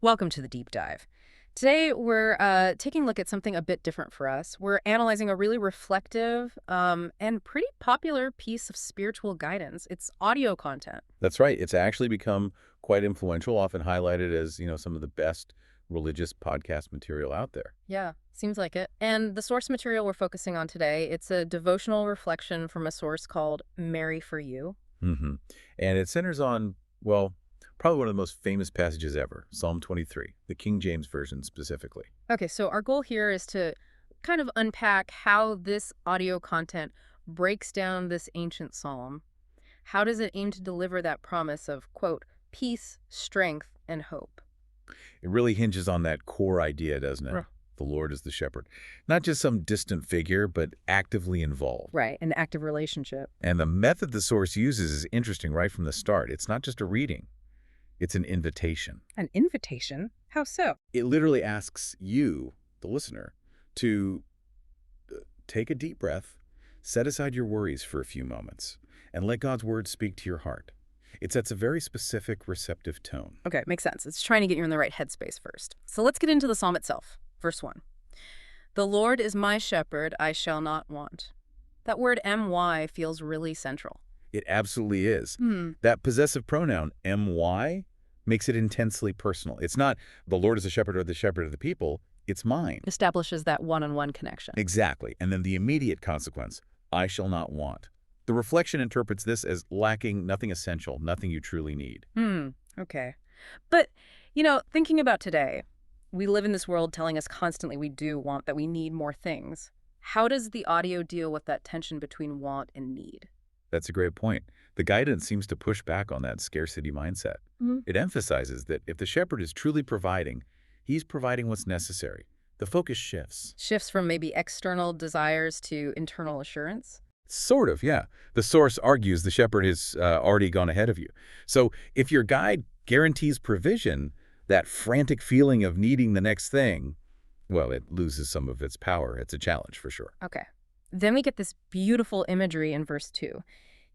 Welcome to the deep dive. Today, we're taking a look at something a bit different for us. We're analyzing a really reflective and pretty popular piece of spiritual guidance. It's audio content. That's right. It's actually become quite influential, often highlighted as, some of the best religious podcast material out there. Yeah, seems like it. And the source material we're focusing on today, it's a devotional reflection from a source called Mary for You. hmm And it centers on, well, probably one of the most famous passages ever, Psalm 23, the King James Version specifically. Okay, so our goal here is to kind of unpack how this audio content breaks down this ancient psalm. How does it aim to deliver that promise of, quote, peace, strength, and hope? It really hinges on that core idea, doesn't it? Right. The Lord is the shepherd. Not just some distant figure, but actively involved. Right, an active relationship. And the method the source uses is interesting right from the start. It's not just a reading. It's an invitation. An invitation? How so? It literally asks you, the listener, to take a deep breath, set aside your worries for a few moments, and let God's word speak to your heart. It sets a very specific, receptive tone. Okay, makes sense. It's trying to get you in the right headspace first. So let's get into the psalm itself. Verse 1. The Lord is my shepherd, I shall not want. That word my feels really central. It absolutely is. Hmm. That possessive pronoun, my, makes it intensely personal. It's not the Lord is the shepherd or the shepherd of the people. It's mine. Establishes that one-on-one connection. Exactly. And then the immediate consequence, I shall not want. The reflection interprets this as lacking nothing essential, nothing you truly need. Okay. But, thinking about today, we live in this world telling us constantly we do want, that we need more things. How does the audio deal with that tension between want and need? That's a great point. The guidance seems to push back on that scarcity mindset. It emphasizes that if the shepherd is truly providing, he's providing what's necessary. The focus shifts. Shifts from maybe external desires to internal assurance? Sort of, yeah. The source argues the shepherd has already gone ahead of you. So if your guide guarantees provision, that frantic feeling of needing the next thing, well, it loses some of its power. It's a challenge for sure. Okay. Then we get this beautiful imagery in verse 2.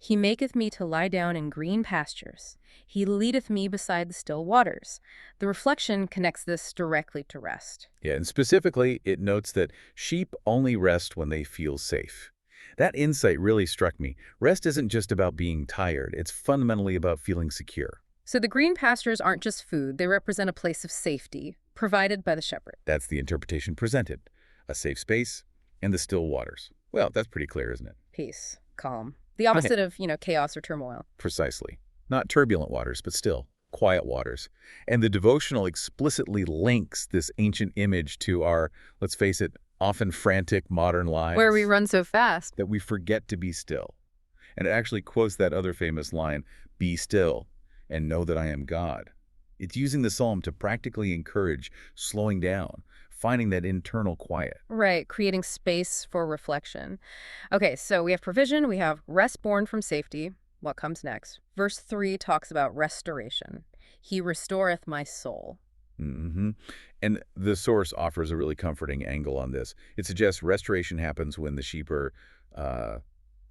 He maketh me to lie down in green pastures. He leadeth me beside the still waters. The reflection connects this directly to rest. Yeah, and specifically, it notes that sheep only rest when they feel safe. That insight really struck me. Rest isn't just about being tired. It's fundamentally about feeling secure. So the green pastures aren't just food. They represent a place of safety provided by the shepherd. That's the interpretation presented. A safe space and the still waters. Well, that's pretty clear, isn't it? Peace, calm. The opposite of, chaos or turmoil. Precisely. Not turbulent waters, but still quiet waters. And the devotional explicitly links this ancient image to our, let's face it, often frantic modern lives. Where we run so fast. That we forget to be still. And it actually quotes that other famous line, be still and know that I am God. It's using the psalm to practically encourage slowing down, finding that internal quiet. Right, creating space for reflection. Okay, so we have provision, we have rest born from safety. What comes next? Verse 3 talks about restoration. He restoreth my soul. And the source offers a really comforting angle on this. It suggests restoration happens when the sheep are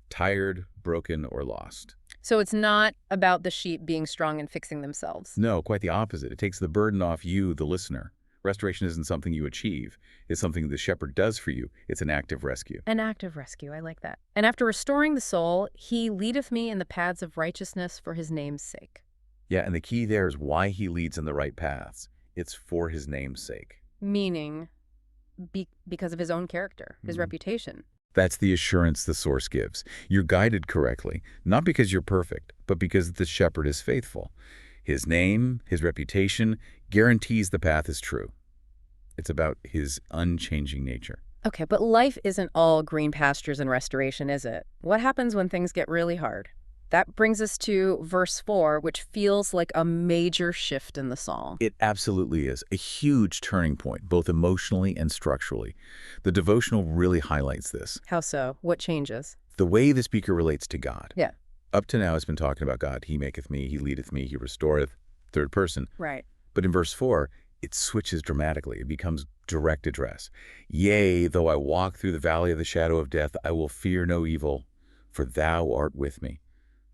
tired, broken, or lost. So it's not about the sheep being strong and fixing themselves. No, quite the opposite. It takes the burden off you, the listener. Restoration isn't something you achieve. It's something the shepherd does for you. It's an active rescue. An active rescue, I like that. And after restoring the soul, he leadeth me in the paths of righteousness for his name's sake. Yeah, and the key there is why he leads in the right paths. It's for his name's sake. Meaning, because of his own character, his reputation. That's the assurance the source gives. You're guided correctly, not because you're perfect, but because the shepherd is faithful. His name, his reputation, guarantees the path is true. It's about his unchanging nature. Okay, but life isn't all green pastures and restoration, is it? What happens when things get really hard? That brings us to verse 4, which feels like a major shift in the psalm. It absolutely is. A huge turning point, both emotionally and structurally. The devotional really highlights this. How so? What changes? The way the speaker relates to God. Yeah. Up to now, it's been talking about God. He maketh me, he leadeth me, he restoreth, third person. Right. But in verse 4, it switches dramatically. It becomes direct address. Yea, though I walk through the valley of the shadow of death, I will fear no evil, for thou art with me.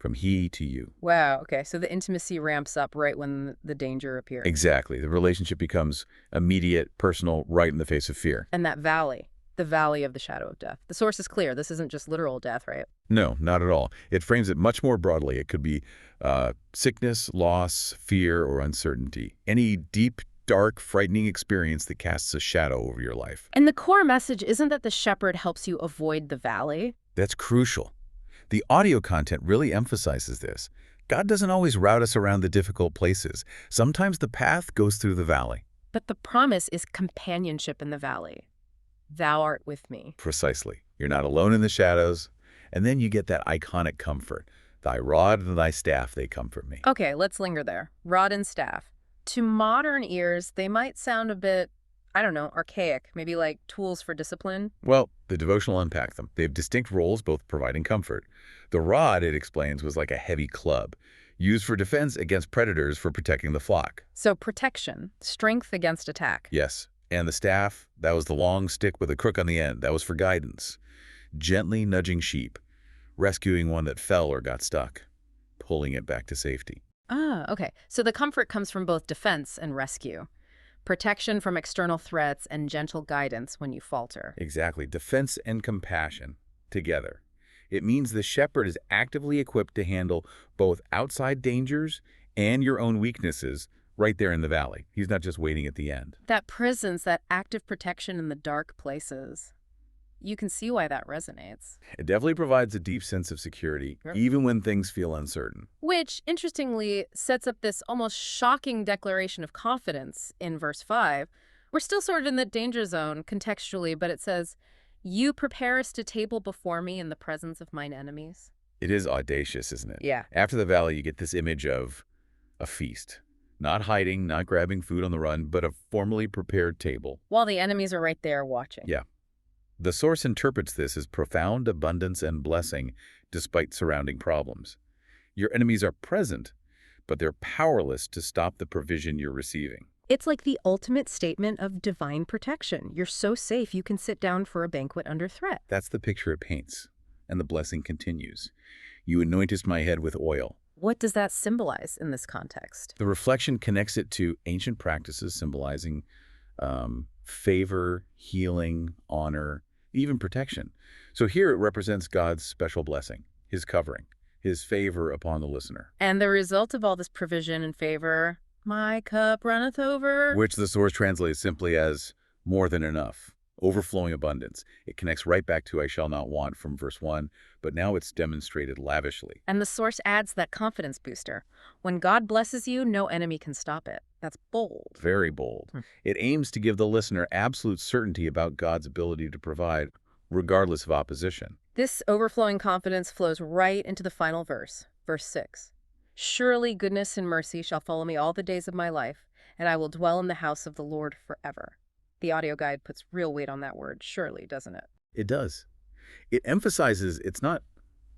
from he to you. Wow, okay. So the intimacy ramps up right when the danger appears. Exactly. The relationship becomes immediate, personal, right in the face of fear. And that valley, the valley of the shadow of death. The source is clear. This isn't just literal death, right? No, not at all. It frames it much more broadly. It could be sickness, loss, fear, or uncertainty. Any deep, dark, frightening experience that casts a shadow over your life. And the core message isn't that the shepherd helps you avoid the valley. That's crucial. The audio content really emphasizes this. God doesn't always route us around the difficult places. Sometimes the path goes through the valley. But the promise is companionship in the valley. Thou art with me. Precisely. You're not alone in the shadows. And then you get that iconic comfort. Thy rod and thy staff, they comfort me. Okay, let's linger there. Rod and staff. To modern ears, they might sound a bit, I don't know, archaic, maybe like tools for discipline. Well, the devotional unpack them. They have distinct roles, both providing comfort. The rod, it explains, was like a heavy club, used for defense against predators for protecting the flock. So protection, strength against attack. Yes. And the staff, that was the long stick with a crook on the end. That was for guidance. Gently nudging sheep, rescuing one that fell or got stuck, pulling it back to safety. Ah, okay. So the comfort comes from both defense and rescue. Protection from external threats and gentle guidance when you falter. Exactly. Defense and compassion together. It means the shepherd is actively equipped to handle both outside dangers and your own weaknesses right there in the valley. He's not just waiting at the end. That presence, that active protection in the dark places. You can see why that resonates. It definitely provides a deep sense of security, Sure. even when things feel uncertain. Which, interestingly, sets up this almost shocking declaration of confidence in verse 5. We're still sort of in the danger zone contextually, but it says, "You preparest a table before me in the presence of mine enemies." It is audacious, isn't it? Yeah. After the valley, you get this image of a feast. Not hiding, not grabbing food on the run, but a formally prepared table. While the enemies are right there watching. Yeah. The source interprets this as profound abundance and blessing despite surrounding problems. Your enemies are present, but they're powerless to stop the provision you're receiving. It's like the ultimate statement of divine protection. You're so safe you can sit down for a banquet under threat. That's the picture it paints, and the blessing continues. You anointest my head with oil. What does that symbolize in this context? The reflection connects it to ancient practices symbolizing favor, healing, honor, even protection. So here it represents God's special blessing, his covering, his favor upon the listener. And the result of all this provision and favor, my cup runneth over. Which the source translates simply as more than enough, overflowing abundance. It connects right back to I shall not want from verse 1, but now it's demonstrated lavishly. And the source adds that confidence booster. When God blesses you, no enemy can stop it. That's bold. Very bold. It aims to give the listener absolute certainty about God's ability to provide, regardless of opposition. This overflowing confidence flows right into the final verse, verse 6. Surely goodness and mercy shall follow me all the days of my life, and I will dwell in the house of the Lord forever. The audio guide puts real weight on that word, surely, doesn't it? It does. It emphasizes it's not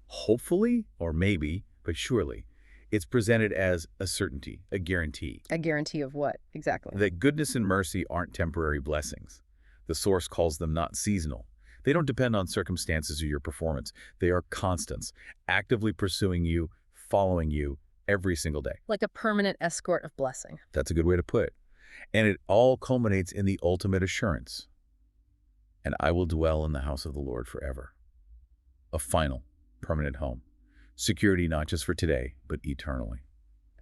hopefully or maybe, but surely. It's presented as a certainty, a guarantee. A guarantee of what, exactly? That goodness and mercy aren't temporary blessings. The source calls them not seasonal. They don't depend on circumstances or your performance. They are constants, actively pursuing you, following you every single day. Like a permanent escort of blessing. That's a good way to put it. And it all culminates in the ultimate assurance. And I will dwell in the house of the Lord forever. A final, permanent home. Security not just for today, but eternally.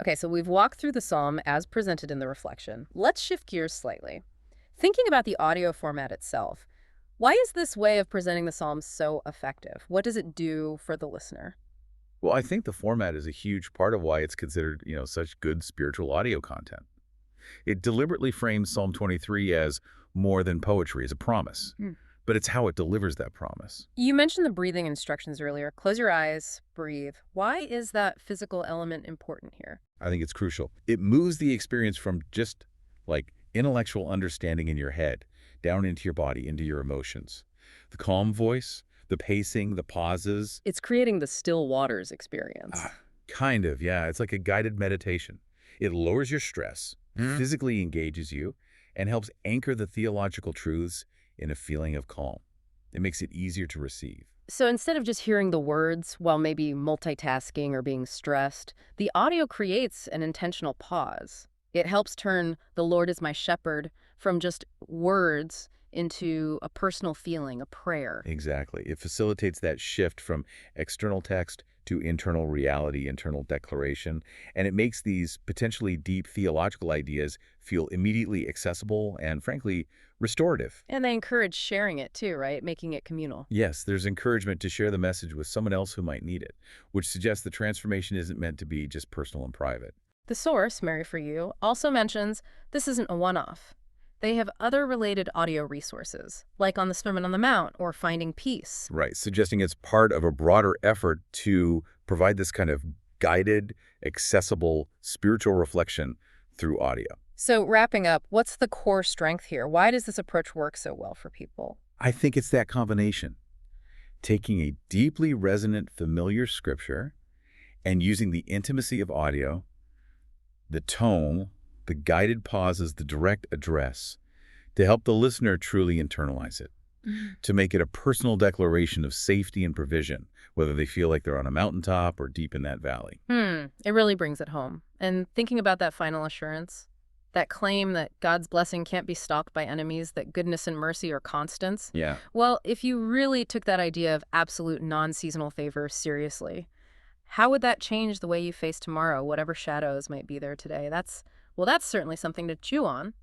Okay, so we've walked through the psalm as presented in the reflection. Let's shift gears slightly. Thinking about the audio format itself, why is this way of presenting the psalm so effective? What does it do for the listener? Well, I think the format is a huge part of why it's considered, such good spiritual audio content. It deliberately frames Psalm 23 as more than poetry, as a promise. But it's how it delivers that promise. You mentioned the breathing instructions earlier. Close your eyes, breathe. Why is that physical element important here? I think it's crucial. It moves the experience from just like intellectual understanding in your head down into your body, into your emotions. The calm voice, the pacing, the pauses. It's creating the still waters experience. Kind of, yeah. It's like a guided meditation. It lowers your stress, physically engages you, and helps anchor the theological truths in a feeling of calm. It makes it easier to receive. So instead of just hearing the words while maybe multitasking or being stressed, the audio creates an intentional pause. It helps turn "the Lord is my shepherd" from just words into a personal feeling, a prayer. Exactly. It facilitates that shift from external text to internal reality, internal declaration, and it makes these potentially deep theological ideas feel immediately accessible and, frankly, restorative. And they encourage sharing it too, right? Making it communal. Yes, there's encouragement to share the message with someone else who might need it, which suggests the transformation isn't meant to be just personal and private. The source, Mary for You, also mentions this isn't a one-off. They have other related audio resources, like on the Sermon on the Mount or Finding Peace. Right, suggesting it's part of a broader effort to provide this kind of guided, accessible spiritual reflection through audio. So wrapping up, what's the core strength here? Why does this approach work so well for people? I think it's that combination, taking a deeply resonant, familiar scripture and using the intimacy of audio, the tone, the guided pauses, the direct address, to help the listener truly internalize it, to make it a personal declaration of safety and provision, whether they feel like they're on a mountaintop or deep in that valley. It really brings it home. And thinking about that final assurance, that claim that God's blessing can't be stalked by enemies, that goodness and mercy are constants. Yeah. Well, if you really took that idea of absolute non-seasonal favor seriously, how would that change the way you face tomorrow, whatever shadows might be there today? That's certainly something to chew on.